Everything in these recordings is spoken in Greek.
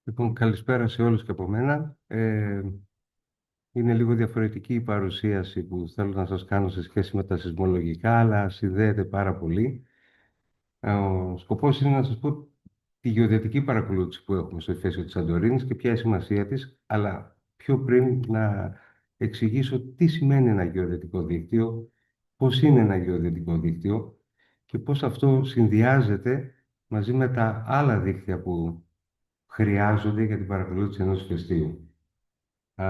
Λοιπόν, καλησπέρα σε όλους και από μένα. Είναι λίγο διαφορετική η παρουσίαση που θέλω να σας κάνω σε σχέση με τα σεισμολογικά, αλλά συνδέεται πάρα πολύ. Ο σκοπός είναι να σας πω τη γεωδετική παρακολούθηση που έχουμε στο ηφαίστειο της Σαντορίνης και ποια είναι η σημασία της, αλλά πιο πριν να εξηγήσω τι σημαίνει ένα γεωδετικό δίκτυο, πώς είναι ένα γεωδετικό δίκτυο και πώς αυτό συνδυάζεται μαζί με τα άλλα δίκτυα που χρειάζονται για την παρακολούθηση ενός ηφαιστείου. Α,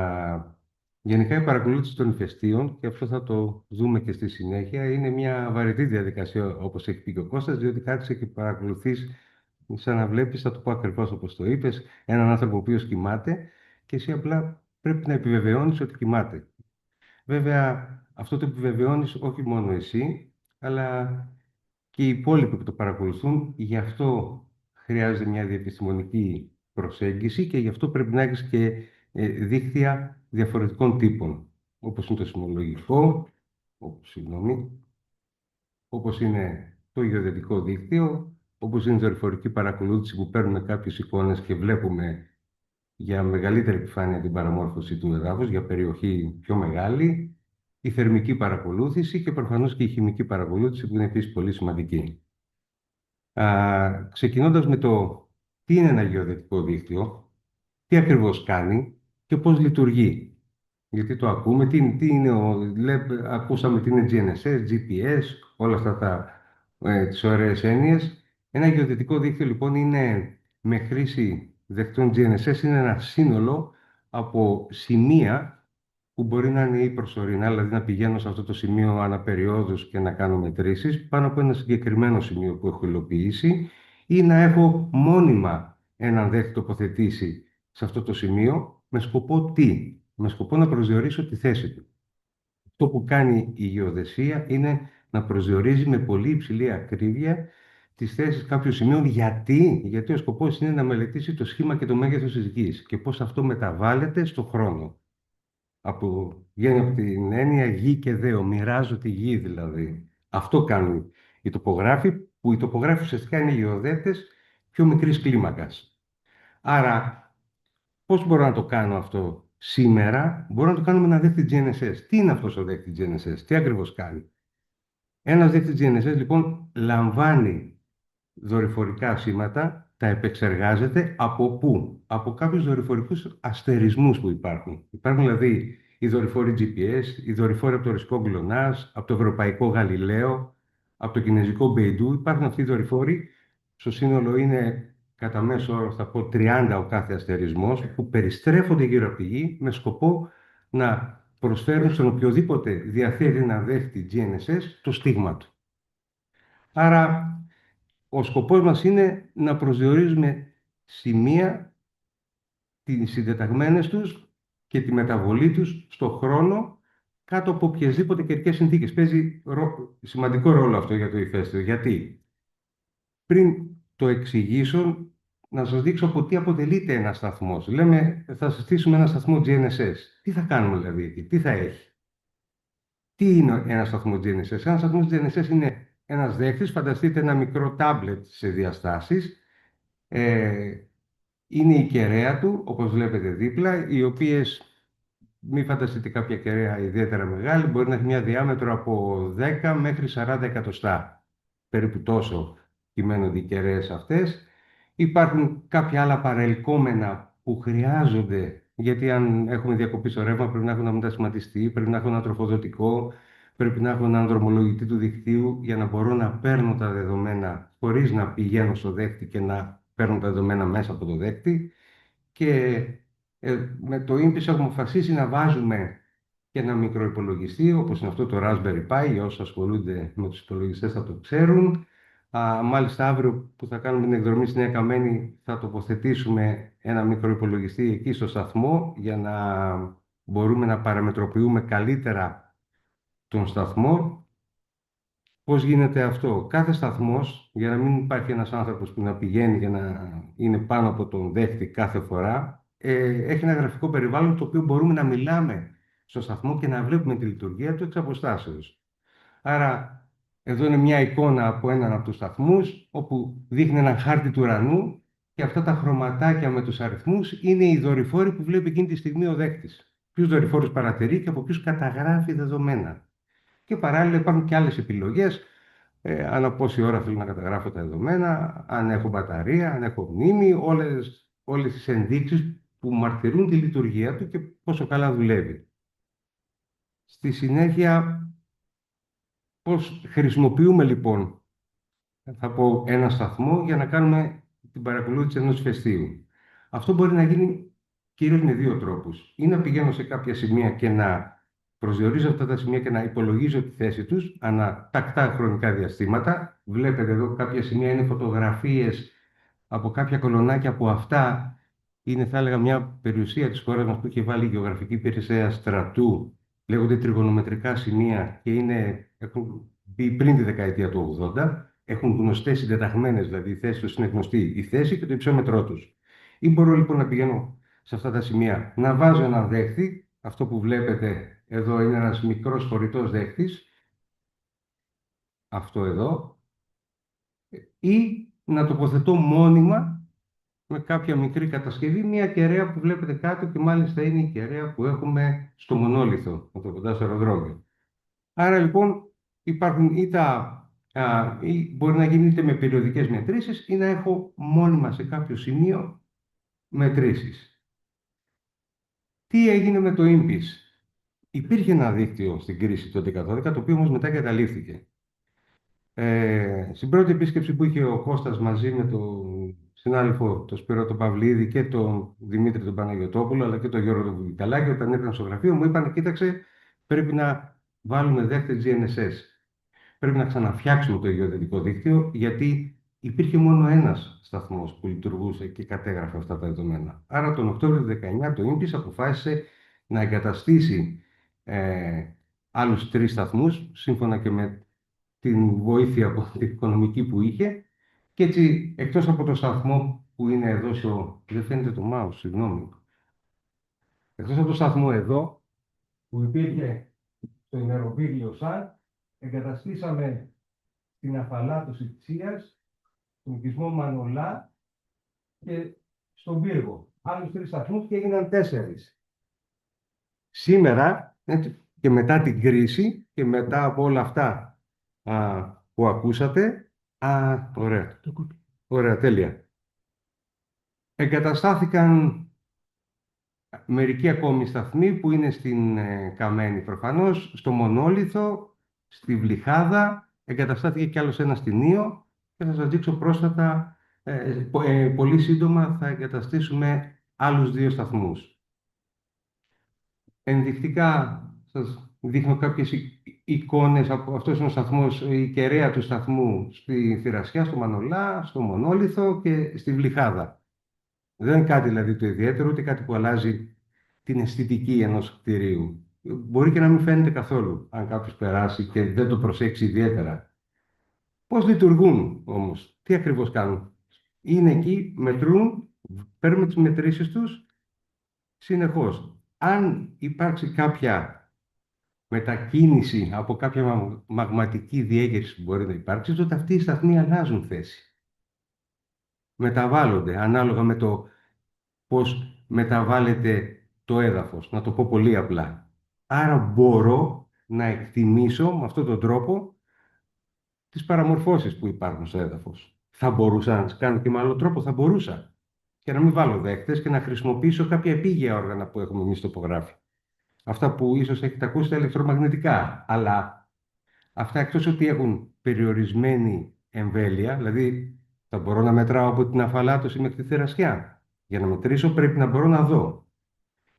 Γενικά η παρακολούθηση των ηφαιστείων, και αυτό θα το δούμε και στη συνέχεια, είναι μια βαρετή διαδικασία, όπως έχει πει και ο Κώστας, διότι κάθεσαι και παρακολουθείς, σαν να βλέπεις, θα το πω ακριβώς όπως το είπες, έναν άνθρωπο ο οποίος κοιμάται και εσύ απλά πρέπει να επιβεβαιώνεις ότι κοιμάται. Βέβαια, αυτό το επιβεβαιώνεις όχι μόνο εσύ, αλλά και οι υπόλοιποι που το παρακολουθούν. Γι' αυτό χρειάζεται μια διεπιστημονική προσέγγιση και γι' αυτό πρέπει να έχεις και δίκτυα διαφορετικών τύπων, όπως είναι το σεισμολογικό, συγγνώμη, όπως είναι το γεωδετικό δίκτυο, όπως είναι η δορυφορική παρακολούθηση που παίρνουμε κάποιες εικόνες και βλέπουμε για μεγαλύτερη επιφάνεια την παραμόρφωση του εδάφους, για περιοχή πιο μεγάλη, η θερμική παρακολούθηση και προφανώς και η χημική παρακολούθηση που είναι επίσης πολύ σημαντική. Ξεκινώντας με το τι είναι ένα γεωδετικό δίκτυο, τι ακριβώς κάνει και πώς λειτουργεί. Γιατί το ακούμε, τι είναι ακούσαμε τι είναι GNSS, GPS, όλα αυτά τις ωραίες έννοιες. Ένα γεωδετικό δίκτυο λοιπόν είναι με χρήση δεκτών GNSS, είναι ένα σύνολο από σημεία που μπορεί να είναι ή προσωρινά, δηλαδή να πηγαίνω σε αυτό το σημείο αναπεριόδους και να κάνω μετρήσεις πάνω από ένα συγκεκριμένο σημείο που έχω υλοποιήσει, ή να έχω μόνιμα έναν δίκτυο τοποθετήσει σε αυτό το σημείο με σκοπό τι? Με σκοπό να προσδιορίσω τη θέση του. Αυτό που κάνει η γεωδεσία είναι να προσδιορίζει με πολύ υψηλή ακρίβεια τις θέσεις κάποιου σημείου. Γιατί ο σκοπός είναι να μελετήσει το σχήμα και το μέγεθος της γης και πώς αυτό μεταβάλλεται στο χρόνο. Βγαίνει από την έννοια γη και δέο, μοιράζω τη γη δηλαδή. Αυτό κάνουν οι τοπογράφοι, που οι τοπογράφοι ουσιαστικά είναι οι γεωδέτες πιο μικρής κλίμακας. Άρα, πώς μπορώ να το κάνω αυτό σήμερα? Μπορώ να το κάνω με ένα δίκτυο GNSS. Τι είναι αυτός ο δίκτυος GNSS, τι ακριβώς κάνει? Ένας δίκτυος GNSS λοιπόν λαμβάνει δορυφορικά σήματα, τα επεξεργάζεται από πού? Από κάποιους δορυφορικούς αστερισμούς που υπάρχουν. Υπάρχουν δηλαδή οι δορυφόροι GPS, οι δορυφόροι από το ρωσικό GLONASS, από το ευρωπαϊκό Γαλιλαίο, από το κινέζικο Beidou. Υπάρχουν αυτοί οι δορυφόροι. Στο σύνολο είναι κατά μέσο όρο, θα πω, 30 ο κάθε αστερισμός, που περιστρέφονται γύρω από τη γη με σκοπό να προσφέρουν στον οποιοδήποτε διαθέτει να δέχτη GNSS το στίγμα του. Άρα ο σκοπός μας είναι να προσδιορίζουμε σημεία, τις συντεταγμένες τους και τη μεταβολή τους στο χρόνο κάτω από οποιασδήποτε καιρικές συνθήκες. Παίζει σημαντικό ρόλο αυτό για το ηφαίστειο. Γιατί? Πριν το εξηγήσω, να σας δείξω από τι αποτελείται ένας σταθμός. Λέμε, θα συστήσουμε ένα σταθμό GNSS. Τι θα κάνουμε δηλαδή εκεί, τι θα έχει? Τι είναι ένα σταθμό GNSS? Ένα σταθμό GNSS είναι ένας δέκτης, φανταστείτε ένα μικρό τάμπλετ σε διαστάσεις. Ε, είναι η κεραία του, όπως βλέπετε δίπλα, οι οποίες, μην φανταστείτε κάποια κεραία ιδιαίτερα μεγάλη, μπορεί να έχει μια διάμετρο από 10 μέχρι 40 εκατοστά. Περίπου τόσο κυμαίνονται οι κεραίες αυτές. Υπάρχουν κάποια άλλα παρελκόμενα που χρειάζονται, γιατί αν έχουμε διακοπή στο ρεύμα πρέπει να έχουν ένα μετασχηματιστή, πρέπει να έχουν ένα τροφοδοτικό, πρέπει να έχουν έναν δρομολογητή του δικτύου για να μπορώ να παίρνω τα δεδομένα χωρίς να πηγαίνω στο δέκτη και να παίρνω τα δεδομένα μέσα από το δέκτη. Και με το INPES έχουμε αποφασίσει να βάζουμε και ένα μικροϋπολογιστή, όπως είναι αυτό το Raspberry Pi, για όσους ασχολούνται με τους υπολογιστές θα το ξέρουν. Μάλιστα αύριο που θα κάνουμε την εκδρομή στη Νέα Καμένη θα τοποθετήσουμε ένα μικροϋπολογιστή εκεί στο σταθμό για να μπορούμε να παραμετροποιούμε καλύτερα τον σταθμό. Πώς γίνεται αυτό? Κάθε σταθμός, για να μην υπάρχει ένας άνθρωπος που να πηγαίνει και να είναι πάνω από τον δέχτη κάθε φορά, έχει ένα γραφικό περιβάλλον το οποίο μπορούμε να μιλάμε στο σταθμό και να βλέπουμε τη λειτουργία του εξ αποστάσεως. Άρα, εδώ είναι μια εικόνα από έναν από τους σταθμούς, όπου δείχνει έναν χάρτη του ουρανού και αυτά τα χρωματάκια με τους αριθμούς είναι οι δορυφόροι που βλέπει εκείνη τη στιγμή ο δέχτης. Ποιους δορυφόρους παρατηρεί και από ποιους καταγράφει δεδομένα. Και παράλληλα υπάρχουν και άλλες επιλογές, ανά πόση ώρα θέλω να καταγράφω τα δεδομένα, αν έχω μπαταρία, αν έχω μνήμη, όλες τις ενδείξεις που μαρτυρούν τη λειτουργία του και πόσο καλά δουλεύει. Στη συνέχεια, πώς χρησιμοποιούμε λοιπόν, θα πω, ένα σταθμό για να κάνουμε την παρακολούθηση ενός ηφαιστείου. Αυτό μπορεί να γίνει κυρίως με δύο τρόπους. Ή να πηγαίνω σε κάποια σημεία και να προσδιορίζω αυτά τα σημεία και να υπολογίζω τη θέση τους ανά τακτά χρονικά διαστήματα. Βλέπετε εδώ κάποια σημεία είναι φωτογραφίες από κάποια κολονάκια που αυτά είναι, θα έλεγα, μια περιουσία της χώρας μας που είχε βάλει η Γεωγραφική Υπηρεσία Στρατού. Λέγονται τριγωνομετρικά σημεία και έχουν μπει πριν τη δεκαετία του 80. Έχουν γνωστές συντεταγμένες, δηλαδή η θέση τους είναι γνωστή, η θέση και το υψόμετρό τους. Ή μπορώ λοιπόν να πηγαίνω σε αυτά τα σημεία, να βάζω έναν δέχτη. Αυτό που βλέπετε εδώ είναι ένας μικρός χωρητός δέχτης. Αυτό εδώ. Ή να τοποθετώ μόνιμα με κάποια μικρή κατασκευή, μια κεραία που βλέπετε κάτω και μάλιστα είναι η κεραία που έχουμε στο Μονόλιθο, εδώ κοντά στο αεροδρόμιο. Άρα λοιπόν υπάρχουν ή μπορεί να γίνει είτε με περιοδικές μετρήσεις ή να έχω μόνιμα σε κάποιο σημείο μετρήσεις. Τι έγινε με το INPIS? Υπήρχε ένα δίκτυο στην κρίση το 2012, το οποίο όμως μετά καταλήφθηκε. Στην πρώτη επίσκεψη που είχε ο Κώστας μαζί με τον συνάδελφο, τον Σπύρο τον Παυλίδη και τον Δημήτρη τον Παναγιωτόπουλο, αλλά και τον Γιώργο τον Βουικαλάκη, όταν ήρθαν στο γραφείο μου, είπαν: κοίταξε, πρέπει να βάλουμε δέχτες GNSS. Πρέπει να ξαναφτιάξουμε το γεωδετικό δίκτυο, γιατί υπήρχε μόνο ένας σταθμός που λειτουργούσε και κατέγραφε αυτά τα δεδομένα. Άρα τον Οκτώβριο του 2019 το INPIS αποφάσισε να εγκαταστήσει άλλους 3 σταθμούς, σύμφωνα και με την βοήθεια από την οικονομική που είχε. Και έτσι, εκτός από το σταθμό που είναι εδώ, δεν φαίνεται το mouse, συγγνώμη. Εκτός από το σταθμό εδώ, που υπήρχε στο ημεροβίδιο ΣΑΝ, εγκαταστήσαμε την αφαλάτωση της Ίας, στον οικισμό Μανολά και στον Πύργο. Άλλους 3 σταθμούς και έγιναν 4. Σήμερα, και μετά την κρίση και μετά από όλα αυτά που ακούσατε, ωραία, ωραία, τέλεια. Εγκαταστάθηκαν μερικοί ακόμη σταθμοί που είναι στην Καμένη προφανώς, στο Μονόλιθο, στη Βλυχάδα, εγκαταστάθηκε κι άλλος ένας στην Ήο και θα σας δείξω πρόσφατα, πολύ σύντομα θα εγκαταστήσουμε άλλους 2 σταθμούς. Ενδεικτικά σας δείχνω κάποιες εικόνες. Αυτός είναι ο σταθμός, η κεραία του σταθμού στη Θηρασιά, στο Μανολά, στο Μονόλιθο και στη Βλυχάδα. Δεν είναι κάτι δηλαδή το ιδιαίτερο, ούτε κάτι που αλλάζει την αισθητική ενός κτηρίου. Μπορεί και να μην φαίνεται καθόλου, αν κάποιος περάσει και δεν το προσέξει ιδιαίτερα. Πώς λειτουργούν όμως, τι ακριβώς κάνουν? Είναι εκεί, μετρούν, παίρνουμε τις μετρήσεις τους συνεχώς. Αν υπάρξει κάποια μετακίνηση από κάποια μαγματική διέγερση που μπορεί να υπάρξει, τότε αυτοί οι σταθμοί αλλάζουν θέση. Μεταβάλλονται ανάλογα με το πώς μεταβάλλεται το έδαφος, να το πω πολύ απλά. Άρα μπορώ να εκτιμήσω με αυτόν τον τρόπο τις παραμορφώσεις που υπάρχουν στο έδαφος. Θα μπορούσα να τις κάνω και με άλλο τρόπο, θα μπορούσα. Και να μην βάλω δέκτες και να χρησιμοποιήσω κάποια επίγεια όργανα που έχουμε εμείς στο τοπογράφη. Αυτά που ίσως έχετε ακούσει, τα ηλεκτρομαγνητικά. Αλλά αυτά, εκτός ότι έχουν περιορισμένη εμβέλεια, δηλαδή θα μπορώ να μετράω από την αφαλάτωση μέχρι τη θερασιά. Για να μετρήσω πρέπει να μπορώ να δω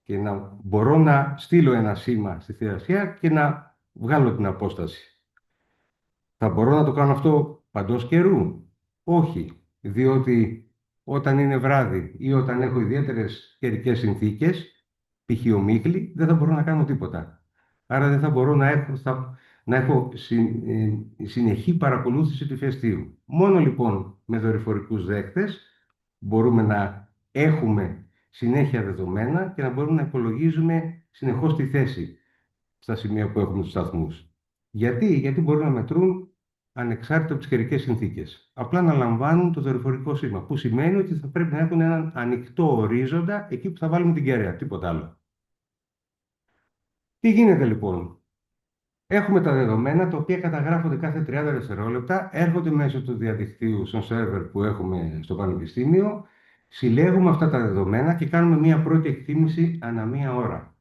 και να μπορώ να στείλω ένα σήμα στη θηρασιά και να βγάλω την απόσταση. Θα μπορώ να το κάνω αυτό παντός καιρού? Όχι, διότι όταν είναι βράδυ ή όταν έχω ιδιαίτερες καιρικές συνθήκες, π.χ. ομίχλη, δεν θα μπορώ να κάνω τίποτα. Άρα δεν θα μπορώ να έχω συνεχή παρακολούθηση του ηφαιστείου. Μόνο λοιπόν με δορυφορικούς δέκτες μπορούμε να έχουμε συνέχεια δεδομένα και να μπορούμε να υπολογίζουμε συνεχώς τη θέση στα σημεία που έχουμε τους σταθμούς. Γιατί μπορούν να μετρούν ανεξάρτητα από τις καιρικές συνθήκες. Απλά να λαμβάνουν το δορυφορικό σήμα, που σημαίνει ότι θα πρέπει να έχουν έναν ανοιχτό ορίζοντα εκεί που θα βάλουμε την κεραία, τίποτα άλλο. Τι γίνεται λοιπόν? Έχουμε τα δεδομένα τα οποία καταγράφονται κάθε 30 δευτερόλεπτα, έρχονται μέσω του διαδικτύου στον σερβερ που έχουμε στο Πανεπιστήμιο, συλλέγουμε αυτά τα δεδομένα και κάνουμε μία πρώτη εκτίμηση ανά μία ώρα.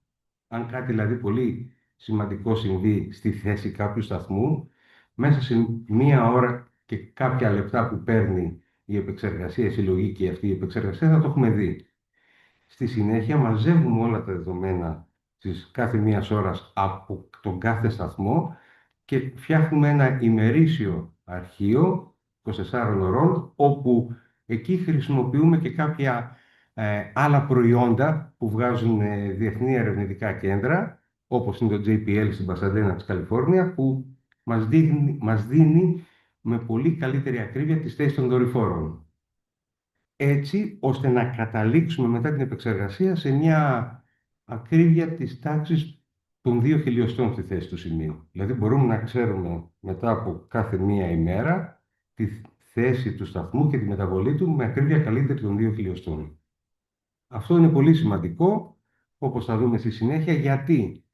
Αν κάτι δηλαδή πολύ σημαντικό συμβεί στη θέση κάποιου σταθμού, μέσα σε μία ώρα και κάποια λεπτά που παίρνει η επεξεργασία, η συλλογική αυτή η επεξεργασία, θα το έχουμε δει. Στη συνέχεια μαζεύουμε όλα τα δεδομένα της κάθε μίας ώρας από τον κάθε σταθμό και φτιάχνουμε ένα ημερήσιο αρχείο 24 ωρών, όπου εκεί χρησιμοποιούμε και κάποια άλλα προϊόντα που βγάζουν διεθνή ερευνητικά κέντρα, όπως είναι το JPL στην Πασαντένα της Καλιφόρνια, που μας δίνει με πολύ καλύτερη ακρίβεια τις θέσεις των δορυφόρων. Έτσι ώστε να καταλήξουμε μετά την επεξεργασία σε μια ακρίβεια της τάξης των 2 χιλιοστών στη θέση του σημείου. Δηλαδή μπορούμε να ξέρουμε μετά από κάθε μία ημέρα τη θέση του σταθμού και τη μεταβολή του με ακρίβεια καλύτερη των 2 χιλιοστών. Αυτό είναι πολύ σημαντικό, όπως θα δούμε στη συνέχεια, γιατί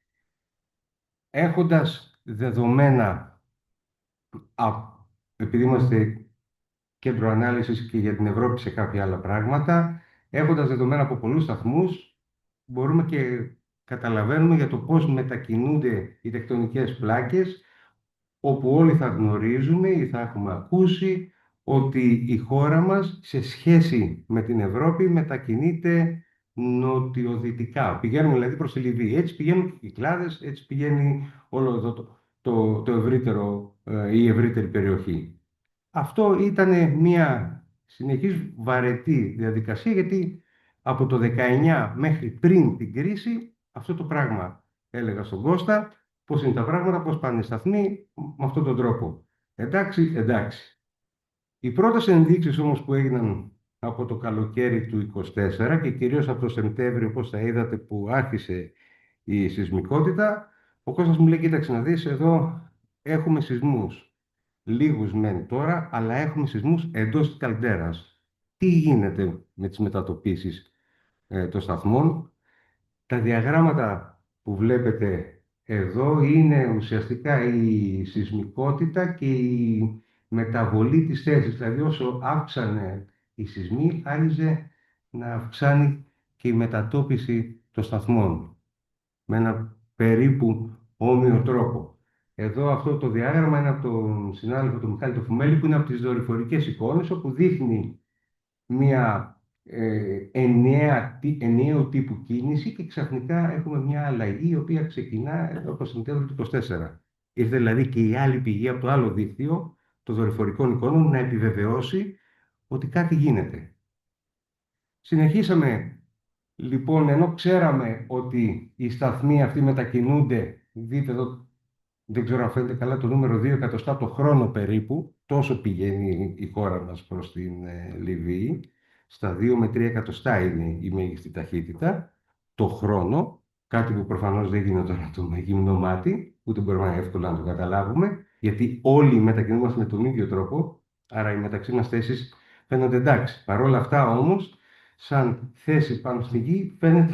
έχοντας δεδομένα, επειδή είμαστε κέντρο ανάλυσης και για την Ευρώπη σε κάποια άλλα πράγματα, έχοντας δεδομένα από πολλούς σταθμούς, μπορούμε και καταλαβαίνουμε για το πώς μετακινούνται οι τεκτονικές πλάκες, όπου όλοι θα γνωρίζουμε ή θα έχουμε ακούσει ότι η χώρα μας σε σχέση με την Ευρώπη μετακινείται νοτιοδυτικά. Πηγαίνουμε δηλαδή προς τη Λιβύη. Έτσι πηγαίνουν και οι Κυκλάδες, έτσι πηγαίνει όλο εδώ το ευρύτερο, η ευρύτερη περιοχή. Αυτό ήταν μια συνεχής βαρετή διαδικασία, γιατί από το 19 μέχρι πριν την κρίση αυτό το πράγμα έλεγα στον Κώστα, πώς είναι τα πράγματα, πώς πάνε οι σταθμοί με αυτόν τον τρόπο. Εντάξει, εντάξει. Οι πρώτες ενδείξεις όμως που έγιναν από το καλοκαίρι του 24 και κυρίως από το Σεπτέμβριο, όπως θα είδατε, που άρχισε η σεισμικότητα, ο Κώστας μου λέει: κοίταξε να δεις, εδώ έχουμε σεισμούς. Λίγους μεν τώρα, αλλά έχουμε σεισμούς εντός της καλντέρας. Τι γίνεται με τις μετατοπίσεις των σταθμών? Τα διαγράμματα που βλέπετε εδώ είναι ουσιαστικά η σεισμικότητα και η μεταβολή της θέσης. Δηλαδή όσο αύξανε οι σεισμοί, άρχιζε να αυξάνει και η μετατόπιση των σταθμών με ένα περίπου όμοιο τρόπο. Εδώ αυτό το διάγραμμα είναι από τον συνάδελφο του Μιχάλη Φουμέλη, που είναι από τις δορυφορικές εικόνες, όπου δείχνει μια ενιαίου τύπου κίνηση και ξαφνικά έχουμε μια αλλαγή η οποία ξεκινά από το Σεπτέμβριο του 24. Ήρθε δηλαδή και η άλλη πηγή από το άλλο δίκτυο των δορυφορικών εικόνων να επιβεβαιώσει ότι κάτι γίνεται. Συνεχίσαμε λοιπόν, ενώ ξέραμε ότι οι σταθμοί αυτοί μετακινούνται, δείτε εδώ, δεν ξέρω αν φαίνεται καλά, το νούμερο 2 εκατοστά το χρόνο περίπου, τόσο πηγαίνει η χώρα μας προς την Λιβύη, στα 2 με 3 εκατοστά είναι η μέγιστη ταχύτητα, το χρόνο, κάτι που προφανώς δεν γίνεται τώρα το με γυμνό μάτι, ούτε μπορούμε εύκολα να το καταλάβουμε, γιατί όλοι μετακινούμαστε με τον ίδιο τρόπο, άρα οι μεταξύ μας θέσεις φαίνονται εντάξει. Παρ' όλα αυτά όμως, σαν θέση πάνω στη γη, φαίνεται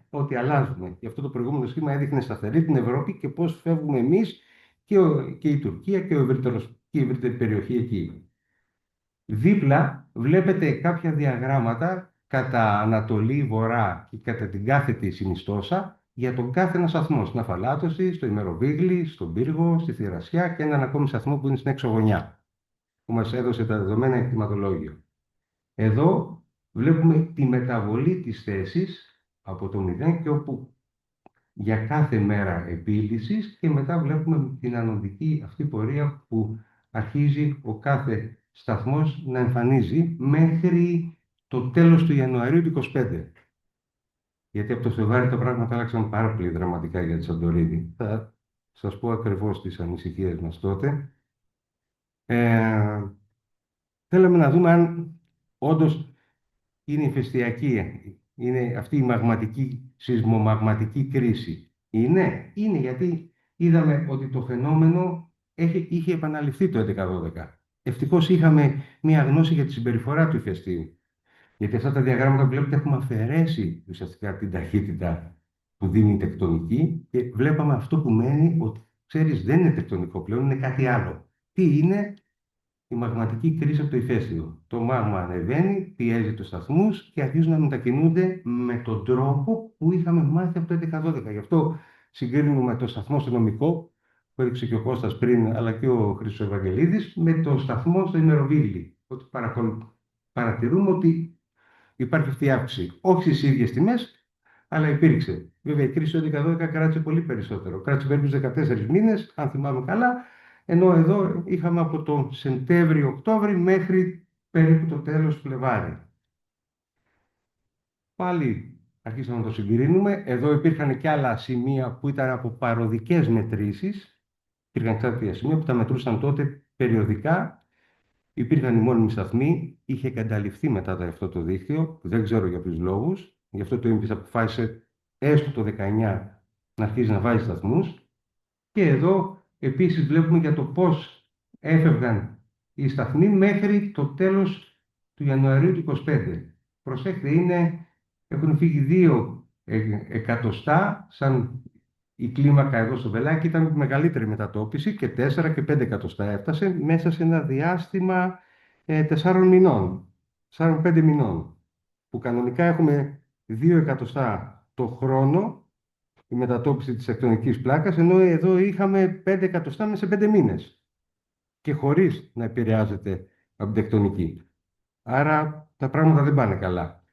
ότι αλλάζουμε. Γι' αυτό το προηγούμενο σχήμα έδειχνε σταθερή την Ευρώπη και πώς φεύγουμε εμείς και η Τουρκία και η ευρύτερη περιοχή εκεί. Δίπλα βλέπετε κάποια διαγράμματα κατά Ανατολή, Βορρά και κατά την κάθετη συνιστόσα για τον κάθε ένα σταθμό. Στην Αφαλάτωση, στο Ημεροβίγλι, στον Πύργο, στη Θηρασιά και έναν ακόμη σταθμό που είναι στην έξω γωνιά, που μας έδωσε τα δεδομένα εκτιματολόγιο. Εδώ βλέπουμε τη μεταβολή της θέσης από το 0 και όπου για κάθε μέρα επίλυσης, και μετά βλέπουμε την ανωδική αυτή πορεία που αρχίζει ο κάθε σταθμός να εμφανίζει μέχρι το τέλος του Ιανουαρίου του 25. Γιατί από το Φλεβάρι τα πράγματα άλλαξαν πάρα πολύ δραματικά για τη Σαντορίνη. Θα σας πω ακριβώς τις ανησυχίες μας τότε. Θέλαμε να δούμε αν όντως είναι ηφαιστειακή, είναι αυτή η μαγματική, σεισμομαγματική κρίση. Είναι γιατί είδαμε ότι το φαινόμενο είχε επαναληφθεί το 11-12. Ευτυχώς είχαμε μία γνώση για τη συμπεριφορά του ηφαιστείου. Γιατί αυτά τα διαγράμματα που βλέπετε έχουμε αφαιρέσει ουσιαστικά την ταχύτητα που δίνει η τεκτονική και βλέπαμε αυτό που μένει ότι, ξέρεις, δεν είναι τεκτονικό πλέον, είναι κάτι άλλο. Τι είναι? Η μαγματική κρίση από το ηφαίστειο. Το μάγμα ανεβαίνει, πιέζει τους σταθμούς και αρχίζουν να μετακινούνται με τον τρόπο που είχαμε μάθει από το 11-12. Γι' αυτό συγκρίνουμε το σταθμό στο νομικό, που έδειξε και ο Κώστας πριν, αλλά και ο Χρήστος Ευαγγελίδης, με το σταθμό στο ημεροβίλι. Ότι παρατηρούμε ότι υπάρχει αυτή η αύξηση. Όχι στις ίδιες τιμές, αλλά υπήρξε. Βέβαια, η κρίση του 11-12 κράτησε πολύ περισσότερο. Κράτησε περίπου 14 μήνες, αν θυμάμαι καλά, ενώ εδώ είχαμε από τον Σεπτέμβριο-Οκτώβρη μέχρι περίπου το τέλος του Φλεβάρι. Πάλι αρχίσαμε να το συγκρίνουμε. Εδώ υπήρχαν και άλλα σημεία που ήταν από παροδικές μετρήσεις. Υπήρχαν κάποια σημεία που τα μετρούσαν τότε περιοδικά. Υπήρχαν οι μόνιμοι σταθμοί, είχε εγκαταλειφθεί μετά αυτό το δίκτυο, δεν ξέρω για ποιους λόγους. Γι' αυτό το ΕΜΠΙΣ αποφάσισε έστω το 19 να αρχίσει να βάζει σταθμούς. Και εδώ επίσης βλέπουμε για το πώς έφευγαν οι σταθμοί μέχρι το τέλος του Ιανουαρίου του 25. Προσέξτε, έχουν φύγει 2 εκατοστά, σαν η κλίμακα εδώ στο βελάκι ήταν μεγαλύτερη μετατόπιση και 4 και 5 εκατοστά έφτασε μέσα σε ένα διάστημα 4 μηνών, 4-5 μηνών, που κανονικά έχουμε 2 εκατοστά το χρόνο η μετατόπιση της τεκτονικής πλάκας, ενώ εδώ είχαμε 5 εκατοστά μέσα σε 5 μήνες και χωρίς να επηρεάζεται από την τεκτονική. Άρα τα πράγματα δεν πάνε καλά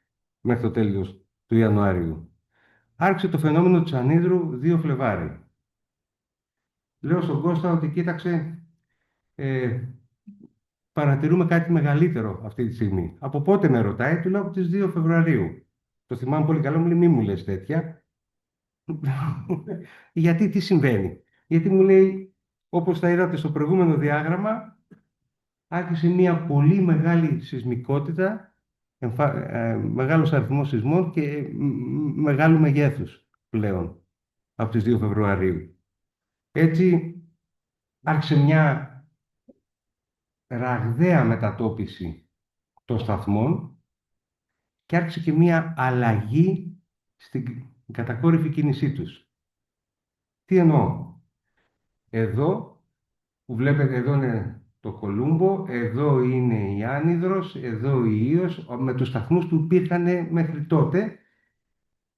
μέχρι το τέλος του Ιανουαρίου. Άρχισε το φαινόμενο της ανίδρου 2 Φλεβάρι. Λέω στον Κώστα ότι κοίταξε, παρατηρούμε κάτι μεγαλύτερο αυτή τη στιγμή. Από πότε με ρωτάει? Του λέω από τις 2 Φεβρουαρίου. Το θυμάμαι πολύ καλά, μου λέει μη μου λες τέτοια. Γιατί, τι συμβαίνει? Γιατί μου λέει, όπως τα είδατε στο προηγούμενο διάγραμμα, άρχισε μια πολύ μεγάλη σεισμικότητα, μεγάλος αριθμός σεισμών και μεγάλου μεγέθους πλέον από τις 2 Φεβρουαρίου. Έτσι άρχισε μια ραγδαία μετατόπιση των σταθμών και άρχισε και μια αλλαγή στην κατακόρυφη κίνησή τους. Τι εννοώ? Εδώ που βλέπετε, εδώ είναι το Κολούμπο, εδώ είναι η Άνυδρος, εδώ η Ήος, με τους σταθμούς που υπήρχαν μέχρι τότε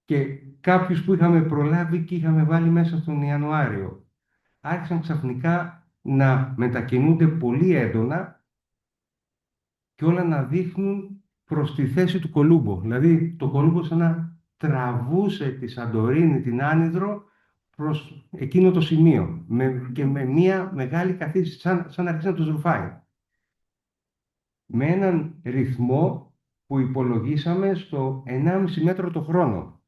και κάποιους που είχαμε προλάβει και είχαμε βάλει μέσα στον Ιανουάριο. Άρχισαν ξαφνικά να μετακινούνται πολύ έντονα και όλα να δείχνουν προς τη θέση του Κολούμπο. Δηλαδή το Κολούμπο σαν να τραβούσε τη Σαντορίνη, την Άνυδρο, προς εκείνο το σημείο και με μια μεγάλη καθίστηση, σαν να αρχίσει να τους ρουφάει. Με έναν ρυθμό που υπολογίσαμε στο 1,5 μέτρο το χρόνο.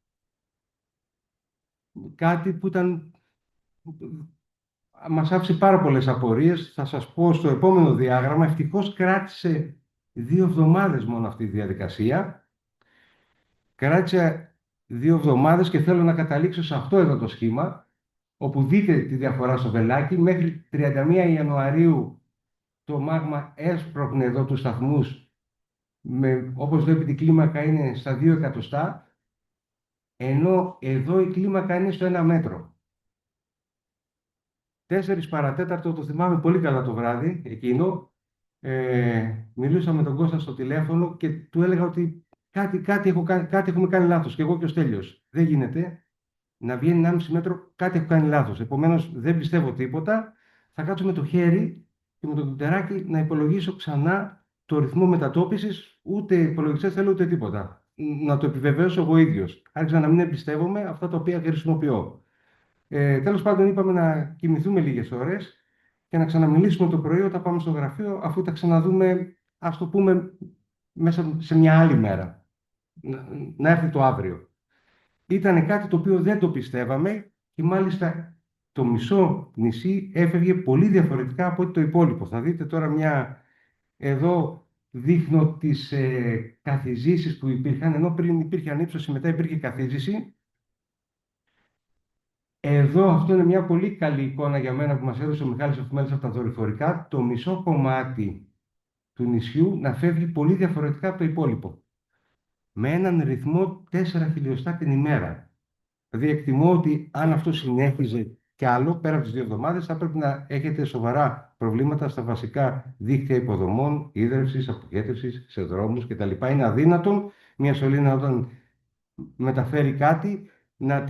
Κάτι που μας άφησε πάρα πολλές απορίες. Θα σας πω στο επόμενο διάγραμμα, ευτυχώς κράτησε 2 εβδομάδες μόνο αυτή η διαδικασία. Κράτησε 2 εβδομάδες και θέλω να καταλήξω σε αυτό εδώ το σχήμα, όπου δείτε τη διαφορά στο βελάκι. Μέχρι 31 Ιανουαρίου το μάγμα έσπρωχνε εδώ τους σταθμούς, όπως βλέπετε η κλίμακα είναι στα 2 εκατοστά, ενώ εδώ η κλίμακα είναι στο 1 μέτρο. 4 παρατέταρτο, το θυμάμαι πολύ καλά το βράδυ εκείνο, μιλούσα με τον Κώστα στο τηλέφωνο και του έλεγα ότι κάτι έχουμε κάνει λάθος, και εγώ και ο Στέλιος. Δεν γίνεται να βγαίνει 1,5 μέτρο, κάτι έχω κάνει λάθος. Επομένως δεν πιστεύω τίποτα, θα κάτσω με το χέρι και με το κουντεράκι να υπολογίσω ξανά το ρυθμό μετατόπισης, ούτε υπολογιστές θέλω ούτε τίποτα. Να το επιβεβαίωσω εγώ ίδιος. Άρχισα να μην εμπιστεύομαι αυτά τα οποία χρησιμοποιώ. Τέλος πάντων, είπαμε να κοιμηθούμε λίγες ώρες και να ξαναμιλήσουμε το πρωί όταν πάμε στο γραφείο, αφού τα ξαναδούμε, ας το πούμε, μέσα σε μια άλλη μέρα. Να έρθει το αύριο. Ήταν κάτι το οποίο δεν το πιστεύαμε και μάλιστα το μισό νησί έφευγε πολύ διαφορετικά από το υπόλοιπο. Θα δείτε τώρα εδώ δείχνω τις καθιζήσεις που υπήρχαν, ενώ πριν υπήρχε ανύψωση, μετά υπήρχε καθίζηση. Εδώ αυτό είναι μια πολύ καλή εικόνα για μένα που μας έδωσε ο Μιχάλης Οφμέλης από τα δορυφορικά, το μισό κομμάτι του νησιού να φεύγει πολύ διαφορετικά από το υπόλοιπο. Με έναν ρυθμό 4 χιλιοστά την ημέρα. Δηλαδή, εκτιμώ ότι αν αυτό συνέχιζε κι άλλο πέρα από τις 2 εβδομάδες, θα πρέπει να έχετε σοβαρά προβλήματα στα βασικά δίκτυα υποδομών, ίδρυυσης, αποχέτευσης, σε δρόμους κτλ. Είναι αδύνατον μια σωλήνα όταν μεταφέρει κάτι να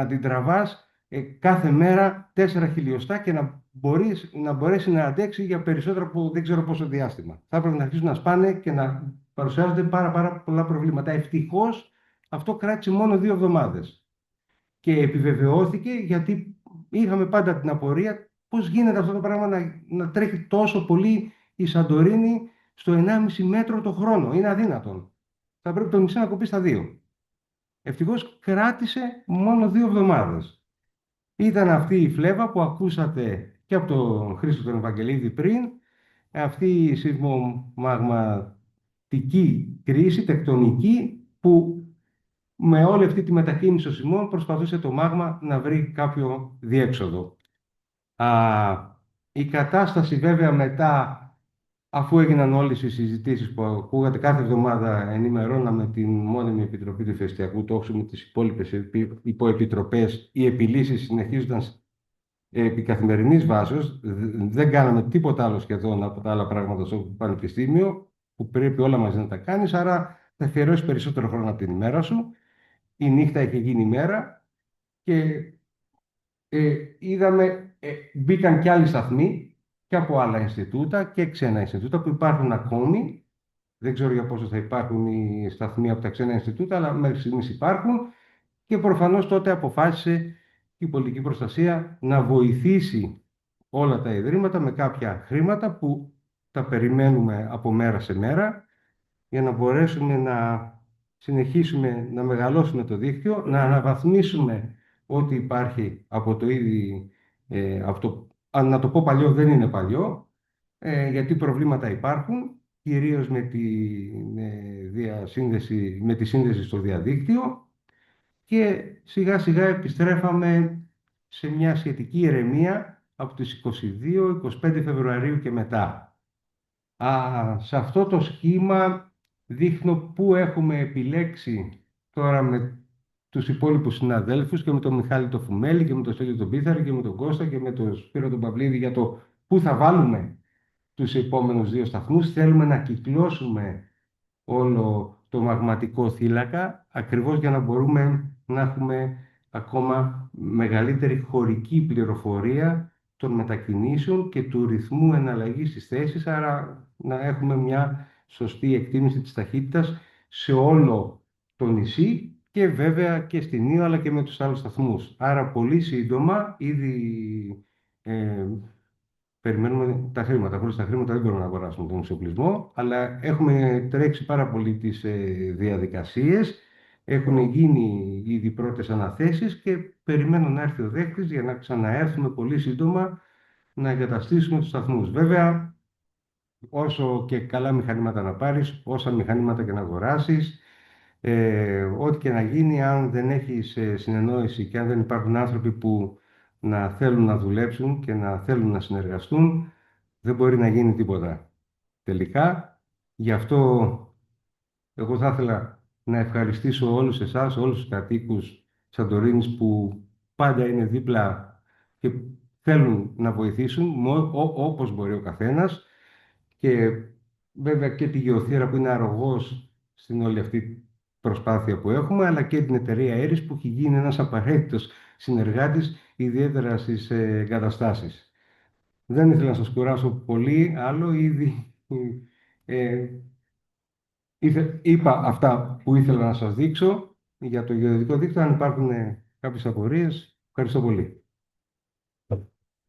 την τραβάς κάθε μέρα 4 χιλιοστά και να μπορέσει να αντέξει για περισσότερο από δεν ξέρω πόσο διάστημα. Θα έπρεπε να αρχίσουν να σπάνε και να παρουσιάζονται πάρα πολλά προβλήματα. Ευτυχώς αυτό κράτησε μόνο 2 εβδομάδες και επιβεβαιώθηκε γιατί είχαμε πάντα την απορία πώς γίνεται αυτό το πράγμα να τρέχει τόσο πολύ η Σαντορίνη στο 1,5 μέτρο το χρόνο. Είναι αδύνατον. Θα πρέπει το νησί να κοπεί στα 2. Ευτυχώς κράτησε μόνο 2 εβδομάδες. Ήταν αυτή η φλέβα που ακούσατε και από τον Χρήστο τον Ευαγγελίδη πριν, αυτή η σεισμομαγματική κρίση, τεκτονική, που με όλη αυτή τη μετακίνηση των σεισμών προσπαθούσε το μάγμα να βρει κάποιο διέξοδο. Η κατάσταση βέβαια μετά, αφού έγιναν όλες οι συζητήσεις που ακούγατε κάθε εβδομάδα, ενημερώναμε την μόνιμη επιτροπή του Ηφαιστειακού Τόξου με τις υπόλοιπες υποεπιτροπές. Οι επιλύσεις συνεχίζονταν επί καθημερινής βάσεως. Δεν κάναμε τίποτα άλλο σχεδόν από τα άλλα πράγματα στο πανεπιστήμιο, που πρέπει όλα μαζί να τα κάνεις, άρα θα αφιερώσεις περισσότερο χρόνο από την ημέρα σου. Η νύχτα έχει γίνει ημέρα και είδαμε, μπήκαν και άλλοι σταθμοί και από άλλα Ινστιτούτα και ξένα Ινστιτούτα που υπάρχουν ακόμη. Δεν ξέρω για πόσο θα υπάρχουν οι σταθμοί από τα ξένα Ινστιτούτα, αλλά μέχρι στιγμής υπάρχουν. Και προφανώς τότε αποφάσισε η πολιτική προστασία να βοηθήσει όλα τα ιδρύματα με κάποια χρήματα που τα περιμένουμε από μέρα σε μέρα για να μπορέσουμε να συνεχίσουμε να μεγαλώσουμε το δίκτυο, να αναβαθμίσουμε ό,τι υπάρχει από το ήδη, αν να το πω παλιό δεν είναι παλιό, γιατί προβλήματα υπάρχουν, κυρίως με τη σύνδεση στο διαδίκτυο, και σιγά σιγά επιστρέφαμε σε μια σχετική ηρεμία από τις 22-25 Φεβρουαρίου και μετά. Σε αυτό το σχήμα δείχνω πού έχουμε επιλέξει τώρα με τους υπόλοιπους συναδέλφους και με τον Μιχάλη το Φουμέλη και με τον Στέλιο τον Πίθαρη και με τον Κώστα και με τον Σπύρο τον Παυλίδη για το πού θα βάλουμε τους επόμενους 2 σταθμούς. Θέλουμε να κυκλώσουμε όλο το μαγματικό θύλακα ακριβώς για να μπορούμε να έχουμε ακόμα μεγαλύτερη χωρική πληροφορία των μετακινήσεων και του ρυθμού εναλλαγής της θέσης, άρα να έχουμε μια σωστή εκτίμηση της ταχύτητας σε όλο το νησί και βέβαια και στην Ήο αλλά και με τους άλλους σταθμούς. Άρα πολύ σύντομα ήδη περιμένουμε τα χρήματα. Χωρίς τα χρήματα δεν μπορούμε να αγοράσουμε τον εξοπλισμό, αλλά έχουμε τρέξει πάρα πολύ τις διαδικασίες. Έχουν γίνει ήδη πρώτες αναθέσεις και περιμένω να έρθει ο δέκτης για να ξαναέρθουμε πολύ σύντομα να εγκαταστήσουμε τους σταθμούς. Βέβαια, όσο και καλά μηχανήματα να πάρεις, όσα μηχανήματα και να αγοράσεις, ό,τι και να γίνει, αν δεν έχεις συνεννόηση και αν δεν υπάρχουν άνθρωποι που να θέλουν να δουλέψουν και να θέλουν να συνεργαστούν, δεν μπορεί να γίνει τίποτα. Τελικά, γι' αυτό εγώ θα ήθελα να ευχαριστήσω όλους εσάς, όλους τους κατοίκους Σαντορίνης που πάντα είναι δίπλα και θέλουν να βοηθήσουν όπως μπορεί ο καθένας, και βέβαια και τη Γεωθήρα που είναι αρρωγός στην όλη αυτή προσπάθεια που έχουμε, αλλά και την εταιρεία Aeris που έχει γίνει ένας απαραίτητος συνεργάτης, ιδιαίτερα στις εγκαταστάσεις. Δεν ήθελα να σας κουράσω πολύ άλλο, ήδη ε, είπα αυτά που ήθελα να σας δείξω για το γεωδετικό δίκτυο. Αν υπάρχουν κάποιες απορίες, ευχαριστώ πολύ.